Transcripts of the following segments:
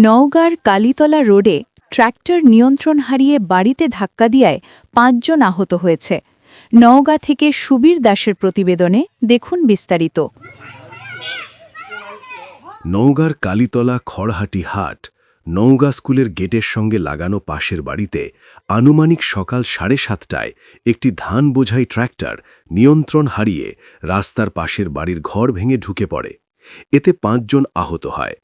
নওগাঁর কালীতলা রোডে ট্র্যাক্টর নিয়ন্ত্রণ হারিয়ে বাড়িতে ধাক্কা দিয়ায় ৫ জন আহত হয়েছে। নওগাঁ থেকে সুবীর দাসের প্রতিবেদনে দেখুন বিস্তারিত। নওগাঁর কালীতলা খড়হাটি হাট নওগাঁ স্কুলের গেটের সঙ্গে লাগানো পাশের বাড়িতে আনুমানিক সকাল 7:30টায় একটি ধান বোঝাই ট্র্যাক্টর নিয়ন্ত্রণ হারিয়ে রাস্তার পাশের বাড়ির ঘর ভেঙে ঢুকে পড়ে। এতে ৫ জন আহত হয়।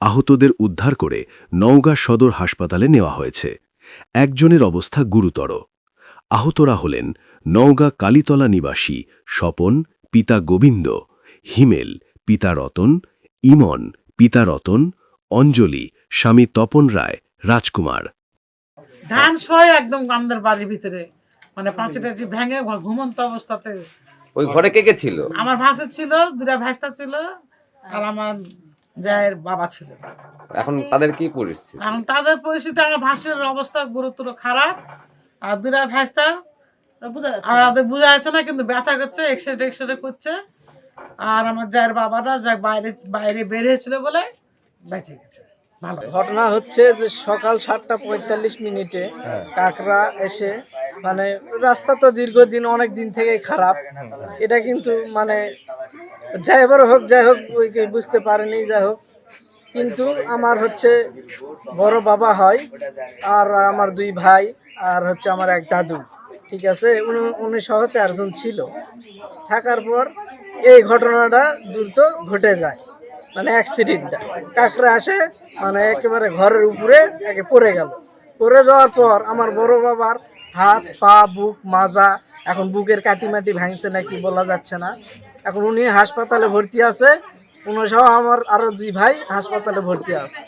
আহতদের উদ্ধার করে নওগাঁ সদর হাসপাতালে নেওয়া হয়েছে। একজনের অবস্থা গুরুতর। আহতরা হলেন নওগাঁ কালীতলা নিবাসী স্বপন, পিতা গোবিন্দ; হিমেল, পিতা রতন; ইমন, পিতা রতন; অঞ্জলি, স্বামী তপন রায়; রাজকুমার। ধান সয় একদম আমাদের বাড়ির ভিতরে, মানে পাঁচিটাচি ভেঙে ঘুমন্ত অবস্থাতে। ওই ঘরে কে কে ছিল? আমার ভাসুর ছিল, দুটা ভাইস্তা ছিল, আর আমার জায়ের বাবা ছিল। এখন তাদের কি পরিস্থিতি? এখন তাদের পরিস্থিতি, আমার ভাসুর অবস্থা গুরুতর খারাপ, আর দুটা ভাইস্তার আর ওদের বোঝা যাচ্ছে না, কিন্তু ব্যথা করছে, এক্সরে করছে। আর আমার জায়ের বাবাটা যা বাইরে বের হয়েছিল বলে বেঁচে গেছে। ভালো ঘটনা হচ্ছে যে সকাল 7:45 কাকরা এসে, মানে রাস্তা তো দীর্ঘদিন অনেক দিন থেকেই খারাপ। এটা কিন্তু মানে ড্রাইভার হোক যাই হোক বুঝতে পারেনি, যাই হোক। কিন্তু আমার হচ্ছে বড় বাবা হয়, আর আমার 2 ভাই, আর হচ্ছে আমার এক দাদু, ঠিক আছে, উনি সহ 4 জন ছিল। থাকার পর এই ঘটনাটা দ্রুত ঘটে যায়, মানে অ্যাক্সিডেন্টটা। কাকরা আসে, মানে একেবারে ঘরের উপরে পড়ে গেল। পড়ে যাওয়ার পর আমার বড় বাবার হাত, পা, বুক, মাজা, এখন বুকের কাটিমাটি ভাঙছে নাকি বলা যাচ্ছে না। এখন উনি হাসপাতালে ভর্তি আছে, উনি সহ আমার আরো 2 ভাই হাসপাতালে ভর্তি আছে।